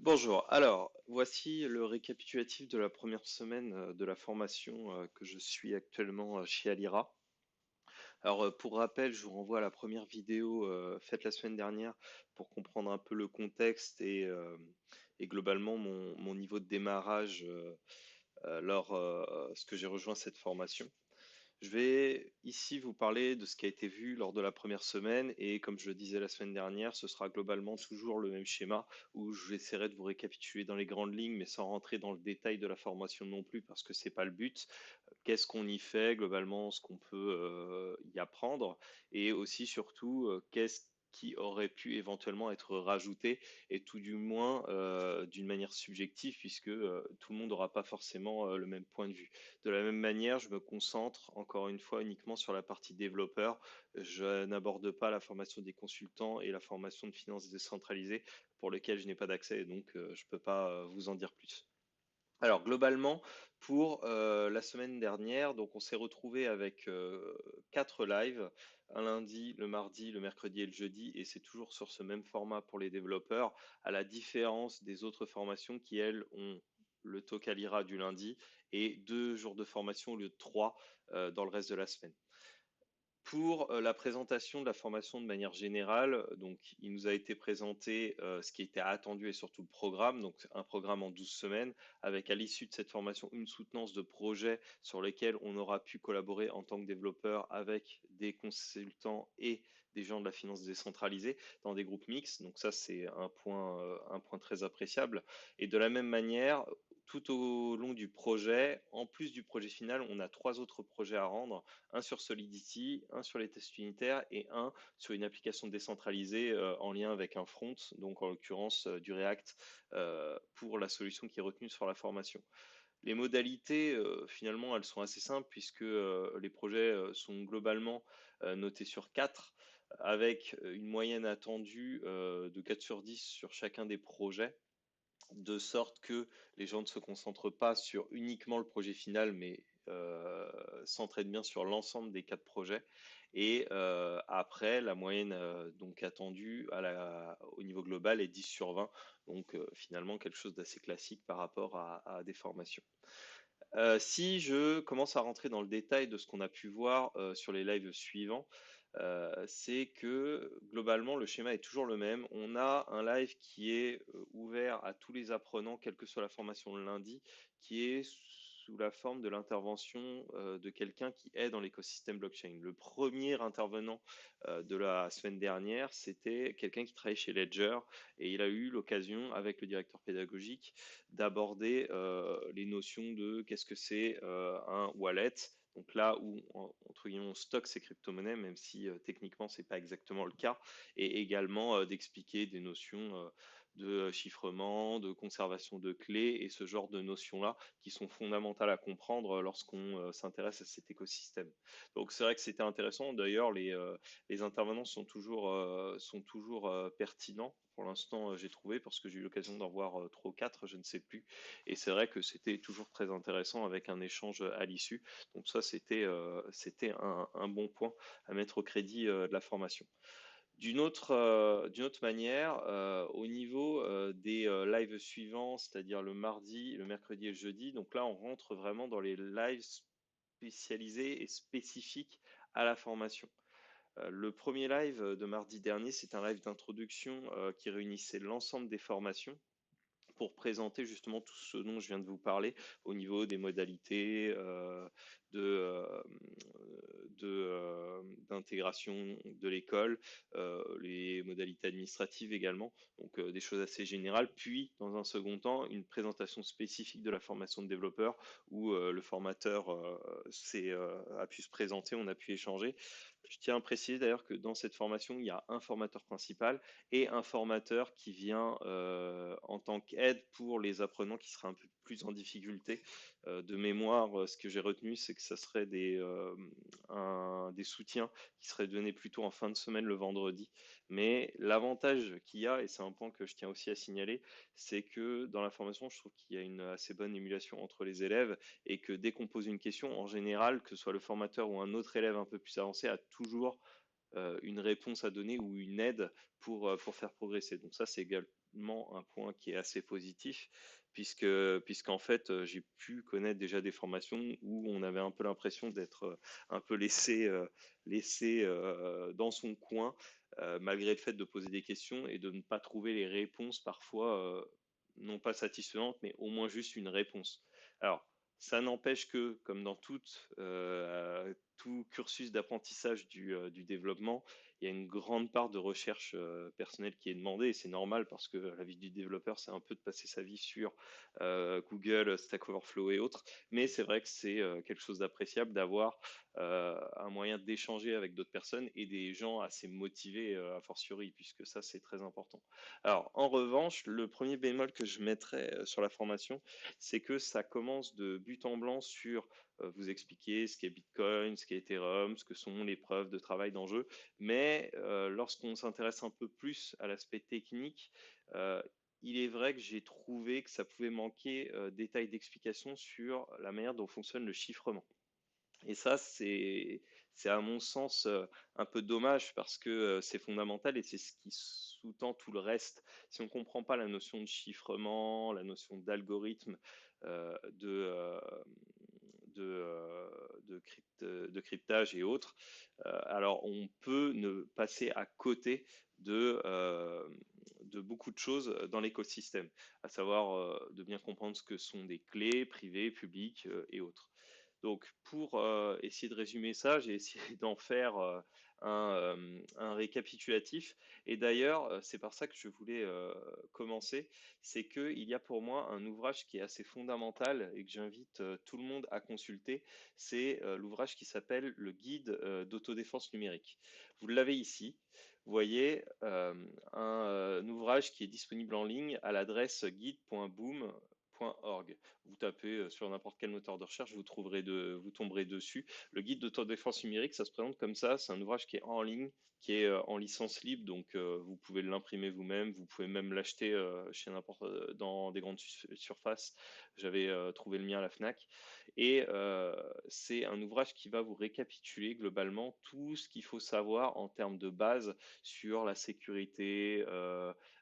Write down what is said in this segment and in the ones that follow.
Bonjour. Alors, voici le récapitulatif de la première semaine de la formation que je suis actuellement chez Alira. Alors, pour rappel, je vous renvoie à la première vidéo faite la semaine dernière pour comprendre un peu le contexte et globalement mon niveau de démarrage lors ce que j'ai rejoint cette formation. Je vais ici vous parler de ce qui a été vu lors de la première semaine et comme je le disais la semaine dernière, ce sera globalement toujours le même schéma où j'essaierai de vous récapituler dans les grandes lignes mais sans rentrer dans le détail de la formation non plus parce que c'est pas le but. Qu'est-ce qu'on y fait globalement, ce qu'on peut y apprendre et aussi surtout qu'est-ce qui aurait pu éventuellement être rajouté et tout du moins d'une manière subjective puisque tout le monde n'aura pas forcément le même point de vue. De la même manière, je me concentre encore une fois uniquement sur la partie développeur. Je n'aborde pas la formation des consultants et la formation de finances décentralisées pour lesquelles je n'ai pas d'accès et donc je ne peux pas vous en dire plus. Alors globalement, pour la semaine dernière, donc on s'est retrouvé avec quatre lives, un lundi, le mardi, le mercredi et le jeudi, et c'est toujours sur ce même format pour les développeurs, à la différence des autres formations qui, elles, ont le talk à l'IRA du lundi et 2 jours de formation au lieu de 3 dans le reste de la semaine. Pour la présentation de la formation de manière générale, donc il nous a été présenté ce qui était attendu et surtout le programme, donc un programme en 12 semaines, avec à l'issue de cette formation une soutenance de projets sur lesquels on aura pu collaborer en tant que développeur avec des consultants et des gens de la finance décentralisée dans des groupes mixtes. Donc ça, c'est un point très appréciable. Et de la même manière, tout au long du projet, en plus du projet final, on a 3 autres projets à rendre, un sur Solidity, un sur les tests unitaires et un sur une application décentralisée en lien avec un front, donc en l'occurrence du React pour la solution qui est retenue sur la formation. Les modalités, finalement, elles sont assez simples puisque les projets sont globalement notés sur 4, avec une moyenne attendue de 4 sur 10 sur chacun des projets de sorte que les gens ne se concentrent pas sur uniquement le projet final, mais s'entraident bien sur l'ensemble des 4 projets. Et après, la moyenne donc attendue au niveau global est 10 sur 20, donc finalement quelque chose d'assez classique par rapport à des formations. Si je commence à rentrer dans le détail de ce qu'on a pu voir sur les lives suivants, c'est que globalement le schéma est toujours le même. On a un live qui est ouvert à tous les apprenants, quelle que soit la formation le lundi, qui est sous la forme de l'intervention de quelqu'un qui est dans l'écosystème blockchain. Le premier intervenant de la semaine dernière, c'était quelqu'un qui travaillait chez Ledger et il a eu l'occasion, avec le directeur pédagogique, d'aborder les notions de qu'est-ce que c'est un wallet. Donc là où, entre guillemets, on stocke ses crypto-monnaies, même si techniquement, c'est pas exactement le cas, et également d'expliquer des notions de chiffrement, de conservation de clés et ce genre de notions-là qui sont fondamentales à comprendre lorsqu'on s'intéresse à cet écosystème. Donc c'est vrai que c'était intéressant. D'ailleurs, les intervenants sont toujours pertinents. Pour l'instant, j'ai trouvé parce que j'ai eu l'occasion d'en voir 3 ou 4, je ne sais plus. Et c'est vrai que c'était toujours très intéressant avec un échange à l'issue. Donc ça, c'était un bon point à mettre au crédit de la formation. D'une autre manière, au niveau des lives suivants, c'est-à-dire le mardi, le mercredi et le jeudi, donc là, on rentre vraiment dans les lives spécialisés et spécifiques à la formation. Le premier live de mardi dernier, c'est un live d'introduction qui réunissait l'ensemble des formations pour présenter justement tout ce dont je viens de vous parler au niveau des modalités de, euh, d'intégration de l'école, les modalités administratives également, donc des choses assez générales. Puis, dans un second temps, une présentation spécifique de la formation de développeur où le formateur a pu se présenter, on a pu échanger. Je tiens à préciser d'ailleurs que dans cette formation, il y a un formateur principal et un formateur qui vient en tant qu'aide pour les apprenants qui seraient un peu plus en difficulté. De mémoire, ce que j'ai retenu, c'est que ça serait des soutiens qui seraient donnés plutôt en fin de semaine le vendredi. Mais l'avantage qu'il y a, et c'est un point que je tiens aussi à signaler, c'est que dans la formation, je trouve qu'il y a une assez bonne émulation entre les élèves et que dès qu'on pose une question, en général, que ce soit le formateur ou un autre élève un peu plus avancé, a toujours une réponse à donner ou une aide pour faire progresser. Donc ça, c'est également un point qui est assez positif, puisqu'en fait, j'ai pu connaître déjà des formations où on avait un peu l'impression d'être un peu laissé dans son coin, malgré le fait de poser des questions et de ne pas trouver les réponses parfois, non pas satisfaisantes, mais au moins juste une réponse. Alors, ça n'empêche que, comme dans tout cursus d'apprentissage du développement, il y a une grande part de recherche personnelle qui est demandée, et c'est normal parce que la vie du développeur, c'est un peu de passer sa vie sur Google, Stack Overflow et autres, mais c'est vrai que c'est quelque chose d'appréciable d'avoir un moyen d'échanger avec d'autres personnes et des gens assez motivés a fortiori, puisque ça, c'est très important. Alors, en revanche, le premier bémol que je mettrais sur la formation, c'est que ça commence de but en blanc sur vous expliquer ce qu'est Bitcoin, ce qu'est Ethereum, ce que sont les preuves de travail d'enjeu. Mais lorsqu'on s'intéresse un peu plus à l'aspect technique, euh, il est vrai que j'ai trouvé que ça pouvait manquer détails d'explication sur la manière dont fonctionne le chiffrement. Et ça, c'est à mon sens un peu dommage parce que c'est fondamental et c'est ce qui sous-tend tout le reste. Si on ne comprend pas la notion de chiffrement, la notion d'algorithme, euh, de, euh, de cryptage et autres, alors on peut ne passer à côté de beaucoup de choses dans l'écosystème, à savoir de bien comprendre ce que sont des clés privées, publiques et autres. Donc, pour essayer de résumer ça, j'ai essayé d'en faire un récapitulatif. Et d'ailleurs, c'est par ça que je voulais commencer. C'est qu'il y a pour moi un ouvrage qui est assez fondamental et que j'invite tout le monde à consulter. C'est l'ouvrage qui s'appelle Le guide d'autodéfense numérique. Vous l'avez ici. Vous voyez un ouvrage qui est disponible en ligne à l'adresse guide.boom.org. Vous tapez sur n'importe quel moteur de recherche, vous tomberez dessus. Le guide d'autodéfense numérique, ça se présente comme ça. C'est un ouvrage qui est en ligne, qui est en licence libre, donc vous pouvez l'imprimer vous-même. Vous pouvez même l'acheter chez n'importe dans des grandes surfaces. J'avais trouvé le mien à la Fnac. Et c'est un ouvrage qui va vous récapituler globalement tout ce qu'il faut savoir en termes de base sur la sécurité,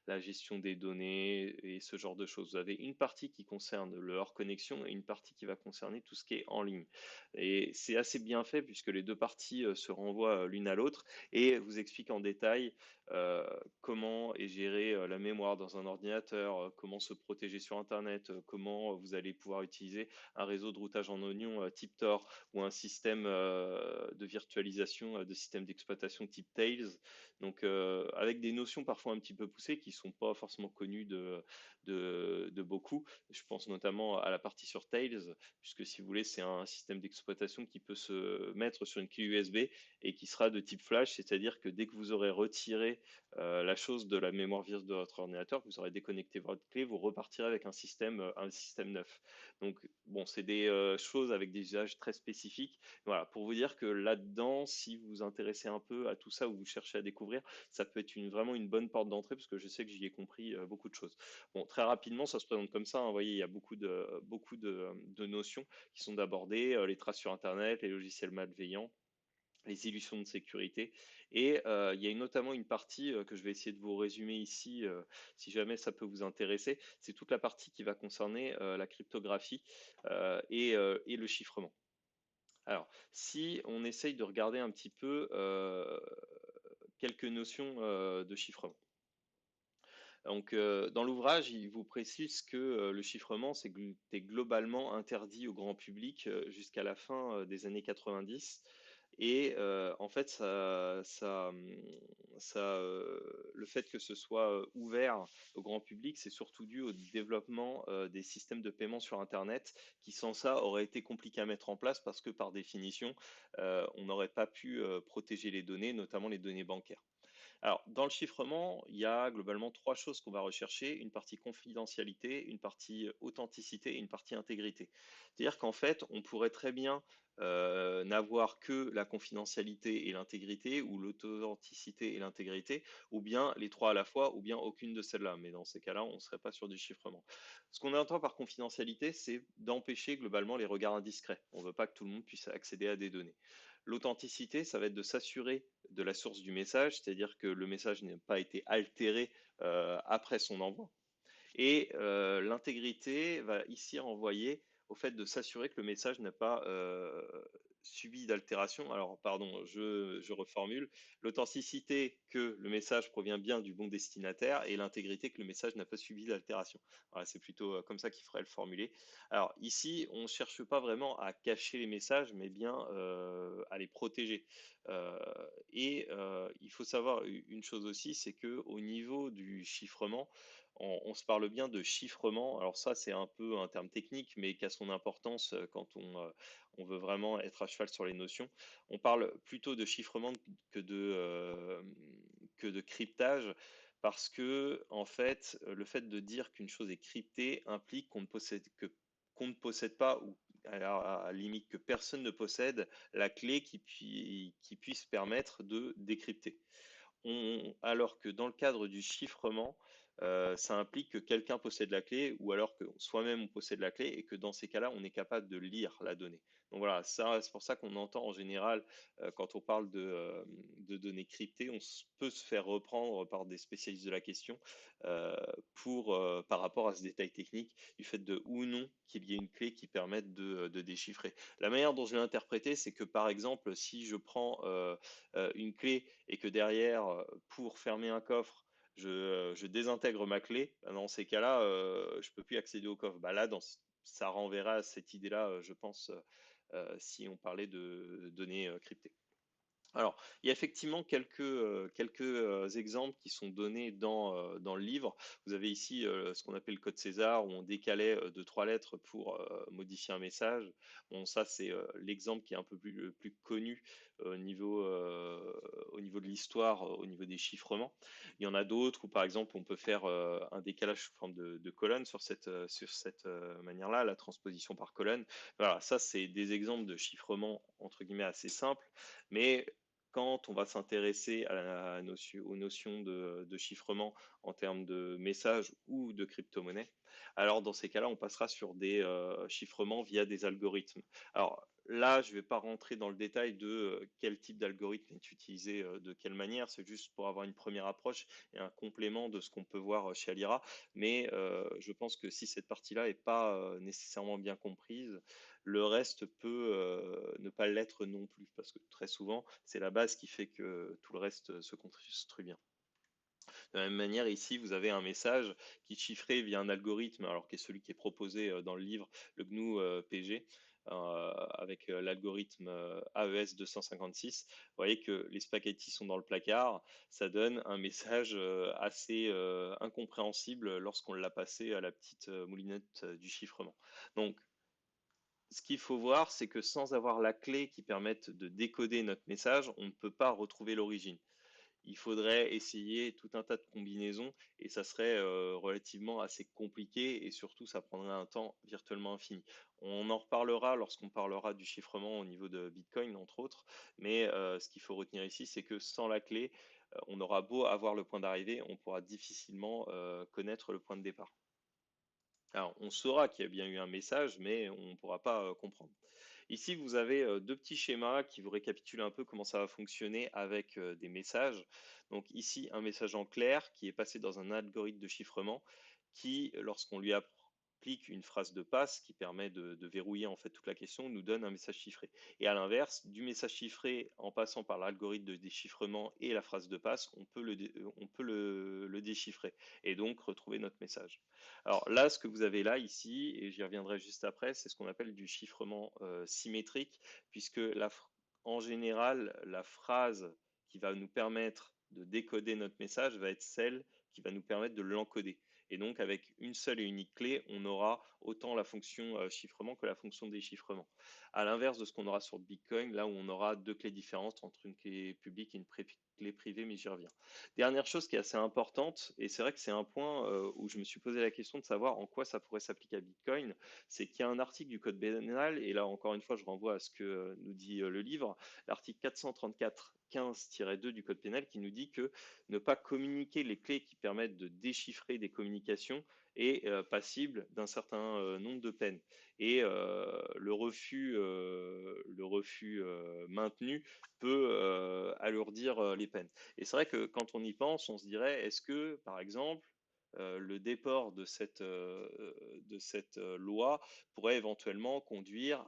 la gestion des données et ce genre de choses. Vous avez une partie qui concerne le hors connexion et une partie qui va concerner tout ce qui est en ligne. Et c'est assez bien fait puisque les deux parties se renvoient l'une à l'autre et vous explique en détail euh, comment est gérée la mémoire dans un ordinateur, comment se protéger sur Internet, comment vous allez pouvoir utiliser un réseau de routage en oignon type Tor ou un système de virtualisation de système d'exploitation type Tails. Donc, avec des notions parfois un petit peu poussées qui sont pas forcément connues de beaucoup. Je pense notamment à la partie sur Tails, puisque si vous voulez, c'est un système d'exploitation qui peut se mettre sur une clé USB et qui sera de type flash, c'est-à-dire que dès que vous aurez retiré la chose de la mémoire virtuelle de votre ordinateur, que vous aurez déconnecté votre clé, vous repartirez avec un système neuf. Donc, bon, c'est des choses avec des usages très spécifiques. Voilà, pour vous dire que là-dedans, si vous vous intéressez un peu à tout ça ou vous cherchez à découvrir, ça peut être vraiment une bonne porte d'entrée parce que je sais que j'y ai compris beaucoup de choses. Bon, très rapidement, ça se présente comme ça, hein. Vous voyez, il y a beaucoup de notions qui sont abordées, les traces sur Internet, les logiciels malveillants, les illusions de sécurité. Et il y a notamment une partie que je vais essayer de vous résumer ici, si jamais ça peut vous intéresser. C'est toute la partie qui va concerner la cryptographie et le chiffrement. Alors, si on essaye de regarder un petit peu quelques notions de chiffrement. Donc, dans l'ouvrage, il vous précise que le chiffrement, c'était globalement interdit au grand public jusqu'à la fin des années 90. Et en fait, le fait que ce soit ouvert au grand public, c'est surtout dû au développement des systèmes de paiement sur Internet, qui sans ça auraient été compliqués à mettre en place parce que par définition, on n'aurait pas pu protéger les données, notamment les données bancaires. Alors, dans le chiffrement, il y a globalement trois choses qu'on va rechercher, une partie confidentialité, une partie authenticité et une partie intégrité. C'est-à-dire qu'en fait, on pourrait très bien n'avoir que la confidentialité et l'intégrité, ou l'authenticité et l'intégrité, ou bien les trois à la fois, ou bien aucune de celles-là. Mais dans ces cas-là, on ne serait pas sur du chiffrement. Ce qu'on entend par confidentialité, c'est d'empêcher globalement les regards indiscrets. On ne veut pas que tout le monde puisse accéder à des données. L'authenticité, ça va être de s'assurer de la source du message, c'est-à-dire que le message n'a pas été altéré après son envoi. Et l'intégrité va ici renvoyer au fait de s'assurer que le message n'a pas subi d'altération. Alors, pardon, je reformule. L'authenticité que le message provient bien du bon destinataire et l'intégrité que le message n'a pas subi d'altération. Voilà, c'est plutôt comme ça qu'il faudrait le formuler. Alors ici, on ne cherche pas vraiment à cacher les messages, mais bien à les protéger. Euh, il faut savoir une chose aussi, c'est que au niveau du chiffrement, on se parle bien de chiffrement. Alors ça, c'est un peu un terme technique, mais qui a son importance quand on veut vraiment être à cheval sur les notions. On parle plutôt de chiffrement que de cryptage, parce que en fait, le fait de dire qu'une chose est cryptée implique qu'on ne possède pas, ou à la limite que personne ne possède la clé qui puisse permettre de décrypter. Alors que dans le cadre du chiffrement, ça implique que quelqu'un possède la clé ou alors que soi-même on possède la clé et que dans ces cas-là, on est capable de lire la donnée. Donc voilà, ça, c'est pour ça qu'on entend en général, quand on parle de données cryptées, peut se faire reprendre par des spécialistes de la question par rapport à ce détail technique du fait de ou non qu'il y ait une clé qui permette de déchiffrer. La manière dont je l'ai interprété, c'est que par exemple, si je prends une clé et que derrière, pour fermer un coffre, je désintègre ma clé, bah, dans ces cas-là, je peux plus accéder au coffre. Bah là, ça renverra à cette idée-là, je pense, si on parlait de données cryptées. Alors, il y a effectivement quelques exemples qui sont donnés dans le livre. Vous avez ici ce qu'on appelle le code César, où on décalait de 3 lettres pour modifier un message. Bon, ça, c'est l'exemple qui est un peu plus connu au niveau de l'histoire, au niveau des chiffrements. Il y en a d'autres où, par exemple, on peut faire un décalage sous forme de colonne sur cette manière-là, la transposition par colonne. Voilà, ça, c'est des exemples de chiffrement, entre guillemets, assez simples. Mais quand on va s'intéresser aux notions de chiffrement en termes de messages ou de crypto-monnaie, alors dans ces cas-là, on passera sur des chiffrements via des algorithmes. Alors là, je ne vais pas rentrer dans le détail de quel type d'algorithme est utilisé de quelle manière, c'est juste pour avoir une première approche et un complément de ce qu'on peut voir chez Alira. Mais je pense que si cette partie-là n'est pas nécessairement bien comprise, le reste peut ne pas l'être non plus, parce que très souvent, c'est la base qui fait que tout le reste se construit bien. De la même manière, ici, vous avez un message qui est chiffré via un algorithme, alors qui est celui qui est proposé dans le livre, le GNU PG, avec l'algorithme AES 256. Vous voyez que les spaghettis sont dans le placard. Ça donne un message assez incompréhensible lorsqu'on l'a passé à la petite moulinette du chiffrement. Donc, ce qu'il faut voir, c'est que sans avoir la clé qui permette de décoder notre message, on ne peut pas retrouver l'origine. Il faudrait essayer tout un tas de combinaisons et ça serait relativement assez compliqué et surtout ça prendrait un temps virtuellement infini. On en reparlera lorsqu'on parlera du chiffrement au niveau de Bitcoin, entre autres, mais ce qu'il faut retenir ici, c'est que sans la clé, on aura beau avoir le point d'arrivée, on pourra difficilement connaître le point de départ. Alors, on saura qu'il y a bien eu un message, mais on ne pourra pas comprendre. Ici, vous avez deux petits schémas qui vous récapitulent un peu comment ça va fonctionner avec des messages. Donc ici, un message en clair qui est passé dans un algorithme de chiffrement qui, lorsqu'on lui applique une phrase de passe qui permet de verrouiller en fait toute la question, nous donne un message chiffré. Et à l'inverse, du message chiffré en passant par l'algorithme de déchiffrement et la phrase de passe, on peut le déchiffrer et donc retrouver notre message. Alors là, ce que vous avez là ici, et j'y reviendrai juste après, c'est ce qu'on appelle du chiffrement symétrique, puisque en général, la phrase qui va nous permettre de décoder notre message va être celle qui va nous permettre de l'encoder. Et donc, avec une seule et unique clé, on aura autant la fonction chiffrement que la fonction déchiffrement. À l'inverse de ce qu'on aura sur Bitcoin, là où on aura deux clés différentes entre une clé publique et une clé privée, mais j'y reviens. Dernière chose qui est assez importante, et c'est vrai que c'est un point où je me suis posé la question de savoir en quoi ça pourrait s'appliquer à Bitcoin, c'est qu'il y a un article du code pénal, et là encore une fois je renvoie à ce que nous dit le livre, l'article 434 15-2 du code pénal qui nous dit que ne pas communiquer les clés qui permettent de déchiffrer des communications est passible d'un certain nombre de peines. Et le refus maintenu peut alourdir les peines. Et c'est vrai que quand on y pense, on se dirait, est-ce que, par exemple, le déport de cette loi pourrait éventuellement conduire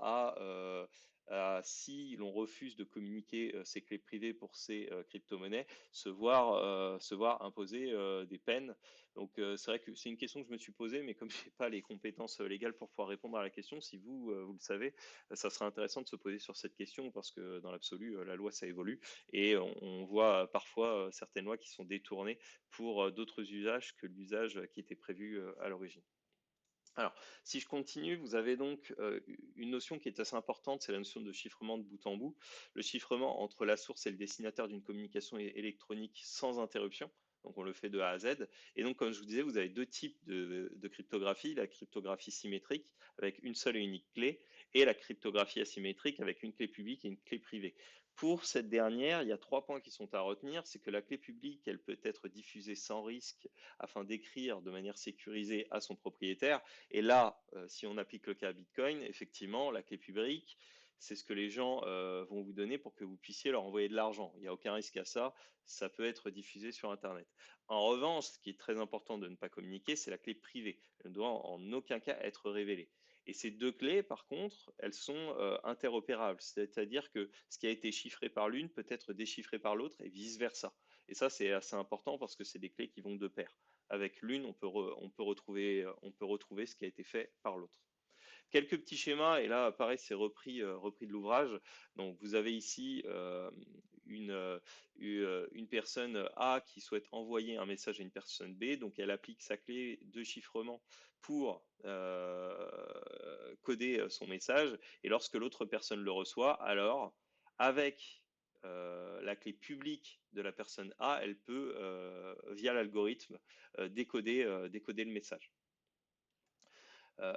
si l'on refuse de communiquer ces clés privées pour ces crypto-monnaies, se voir imposer des peines. Donc c'est vrai que c'est une question que je me suis posée, mais comme je n'ai pas les compétences légales pour pouvoir répondre à la question, si vous le savez, ça serait intéressant de se poser sur cette question parce que dans l'absolu, la loi ça évolue et on voit parfois certaines lois qui sont détournées pour d'autres usages que l'usage qui était prévu à l'origine. Alors, si je continue, vous avez donc une notion qui est assez importante, c'est la notion de chiffrement de bout en bout. Le chiffrement entre la source et le destinataire d'une communication électronique sans interruption. Donc, on le fait de A à Z. Et donc, comme je vous disais, vous avez deux types de cryptographie. La cryptographie symétrique avec une seule et unique clé et la cryptographie asymétrique avec une clé publique et une clé privée. Pour cette dernière, il y a 3 points qui sont à retenir. C'est que la clé publique, elle peut être diffusée sans risque afin d'écrire de manière sécurisée à son propriétaire. Et là, si on applique le cas à Bitcoin, effectivement, la clé publique, c'est ce que les gens vont vous donner pour que vous puissiez leur envoyer de l'argent. Il n'y a aucun risque à ça. Ça peut être diffusé sur Internet. En revanche, ce qui est très important de ne pas communiquer, c'est la clé privée. Elle ne doit en aucun cas être révélée. Et ces deux clés, par contre, elles sont interopérables. C'est-à-dire que ce qui a été chiffré par l'une peut être déchiffré par l'autre et vice-versa. Et ça, c'est assez important parce que c'est des clés qui vont de pair. Avec l'une, on peut retrouver ce qui a été fait par l'autre. Quelques petits schémas, et là, pareil, c'est repris de l'ouvrage. Donc, vous avez ici une, une personne A qui souhaite envoyer un message à une personne B. Donc, elle applique sa clé de chiffrement pour coder son message. Et lorsque l'autre personne le reçoit, alors, avec la clé publique de la personne A, elle peut, via l'algorithme, décoder le message. Euh,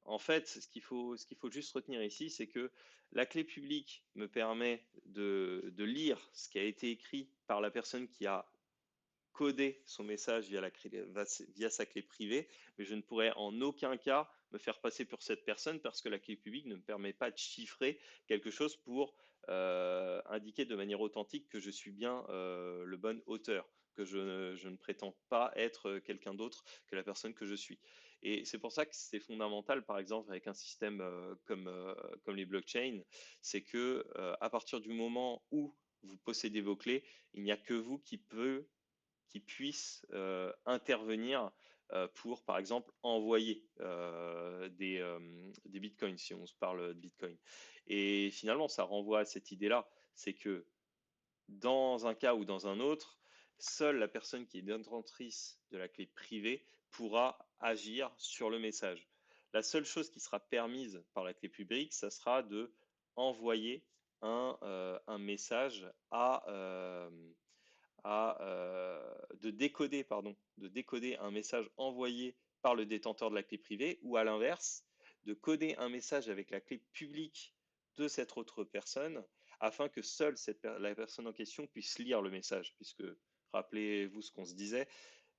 En fait, ce qu'il faut juste retenir ici, c'est que la clé publique me permet de lire ce qui a été écrit par la personne qui a codé son message via sa clé privée, mais je ne pourrais en aucun cas me faire passer pour cette personne parce que la clé publique ne me permet pas de chiffrer quelque chose pour indiquer de manière authentique que je suis bien le bon auteur, que je ne prétends pas être quelqu'un d'autre que la personne que je suis. Et c'est pour ça que c'est fondamental, par exemple, avec un système comme les blockchains, c'est que à partir du moment où vous possédez vos clés, il n'y a que vous qui puisse intervenir pour, par exemple, envoyer des bitcoins, si on se parle de bitcoin. Et finalement, ça renvoie à cette idée-là, c'est que dans un cas ou dans un autre, seule la personne qui est détentrice de la clé privée pourra agir sur le message. La seule chose qui sera permise par la clé publique, ça sera de envoyer un message de décoder un message envoyé par le détenteur de la clé privée ou à l'inverse, de coder un message avec la clé publique de cette autre personne afin que seule la personne en question puisse lire le message. Puisque, rappelez-vous ce qu'on se disait,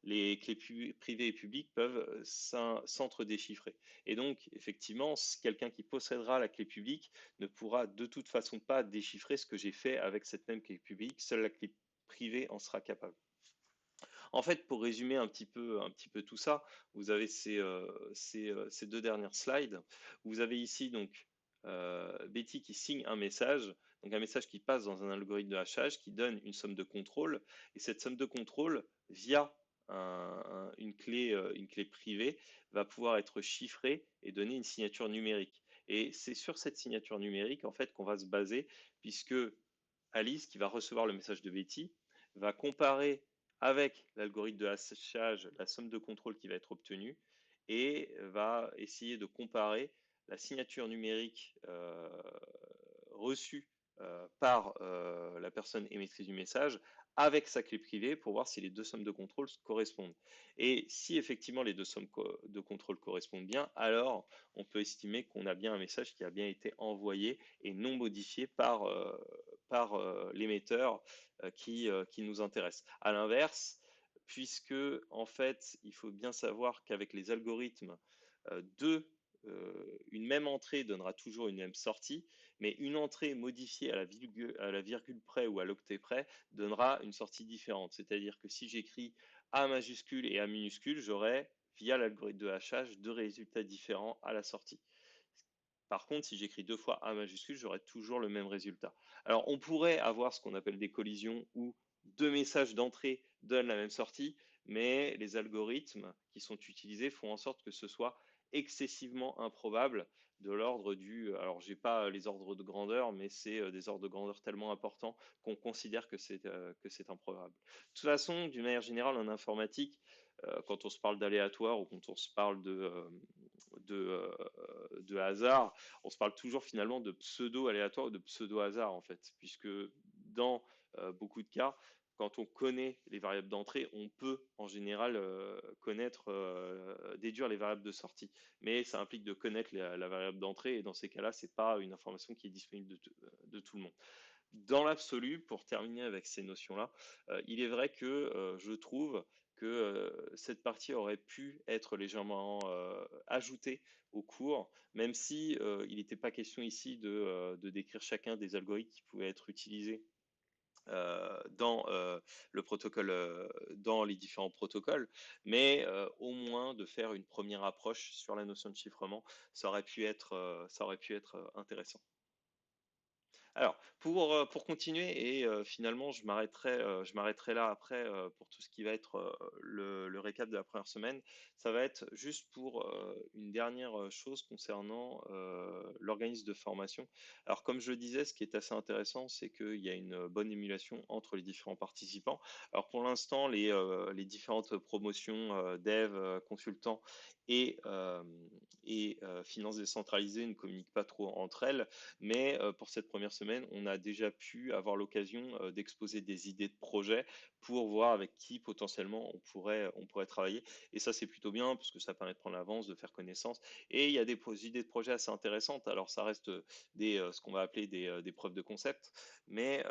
les clés privées et publiques peuvent s'entre-déchiffrer. Et donc, effectivement, quelqu'un qui possédera la clé publique ne pourra de toute façon pas déchiffrer ce que j'ai fait avec cette même clé publique. Seule la clé privée en sera capable. En fait, pour résumer un petit peu tout ça, vous avez ces deux dernières slides. Vous avez ici donc Betty qui signe un message, donc un message qui passe dans un algorithme de hachage qui donne une somme de contrôle. Et cette somme de contrôle, via une clé privée, va pouvoir être chiffrée et donner une signature numérique. Et c'est sur cette signature numérique en fait qu'on va se baser, puisque Alice, qui va recevoir le message de Betty, va comparer avec l'algorithme de hachage la somme de contrôle qui va être obtenue et va essayer de comparer la signature numérique reçue par la personne émettrice du message avec sa clé privée pour voir si les deux sommes de contrôle correspondent. Et si effectivement les deux sommes de contrôle correspondent bien, alors on peut estimer qu'on a bien un message qui a bien été envoyé et non modifié par l'émetteur qui nous intéresse. À l'inverse, puisque en fait, il faut bien savoir qu'avec les algorithmes, une même entrée donnera toujours une même sortie, mais une entrée modifiée à la virgule près ou à l'octet près donnera une sortie différente. C'est-à-dire que si j'écris A majuscule et A minuscule, j'aurai, via l'algorithme de hachage, deux résultats différents à la sortie. Par contre, si j'écris deux fois A majuscule, j'aurai toujours le même résultat. Alors, on pourrait avoir ce qu'on appelle des collisions où deux messages d'entrée donnent la même sortie, mais les algorithmes qui sont utilisés font en sorte que ce soit excessivement improbable de l'ordre du. Alors, j'ai pas les ordres de grandeur, mais c'est des ordres de grandeur tellement importants qu'on considère que c'est improbable. De toute façon, d'une manière générale, en informatique, quand on se parle d'aléatoire ou quand on se parle de, de hasard, on se parle toujours finalement de pseudo-aléatoire ou de pseudo-hasard en fait, puisque dans beaucoup de cas, quand on connaît les variables d'entrée, on peut en général déduire les variables de sortie. Mais ça implique de connaître la variable d'entrée et dans ces cas-là, c'est pas une information qui est disponible de tout le monde. Dans l'absolu, pour terminer avec ces notions-là, il est vrai que je trouve que cette partie aurait pu être légèrement ajoutée au cours, même si il n'était pas question ici de décrire chacun des algorithmes qui pouvaient être utilisés dans le protocole, dans les différents protocoles, mais au moins de faire une première approche sur la notion de chiffrement, ça aurait pu être intéressant. Alors, pour continuer et finalement, je m'arrêterai là après pour tout ce qui va être le récap de la première semaine. Ça va être juste pour une dernière chose concernant l'organisme de formation. Alors, comme je le disais, ce qui est assez intéressant, c'est qu'il y a une bonne émulation entre les différents participants. Alors, pour l'instant, les différentes promotions dev, consultants et finances décentralisées ne communiquent pas trop entre elles. Mais pour cette première semaine, on a déjà pu avoir l'occasion d'exposer des idées de projet pour voir avec qui potentiellement on pourrait travailler. Et ça, c'est plutôt bien parce que ça permet de prendre l'avance, de faire connaissance. Et il y a idées de projet assez intéressantes. Alors, ça reste ce qu'on va appeler des preuves de concept, mais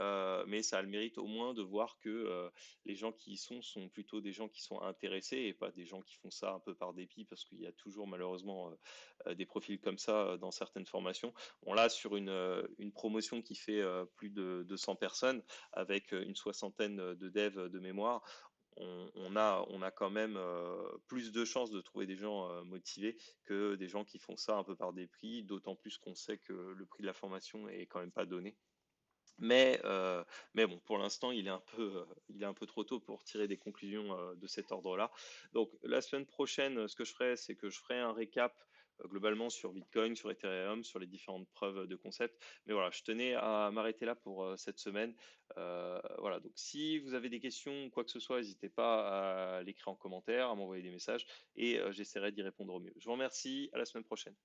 ça a le mérite au moins de voir que les gens qui y sont plutôt des gens qui sont intéressés et pas des gens qui font ça un peu par dépit parce qu'il y a toujours malheureusement des profils comme ça dans certaines formations. On l'a sur une promotion qui fait plus de 200 personnes avec une soixantaine de devs de mémoire. On a quand même plus de chances de trouver des gens motivés que des gens qui font ça un peu par dépit, d'autant plus qu'on sait que le prix de la formation est quand même pas donné. Mais, euh, mais bon, pour l'instant, il est un peu trop tôt pour tirer des conclusions de cet ordre-là. Donc, la semaine prochaine, ce que je ferai, c'est que je ferai un récap globalement sur Bitcoin, sur Ethereum, sur les différentes preuves de concept. Mais voilà, je tenais à m'arrêter là pour cette semaine. Voilà, donc si vous avez des questions ou quoi que ce soit, n'hésitez pas à l'écrire en commentaire, à m'envoyer des messages et j'essaierai d'y répondre au mieux. Je vous remercie, à la semaine prochaine.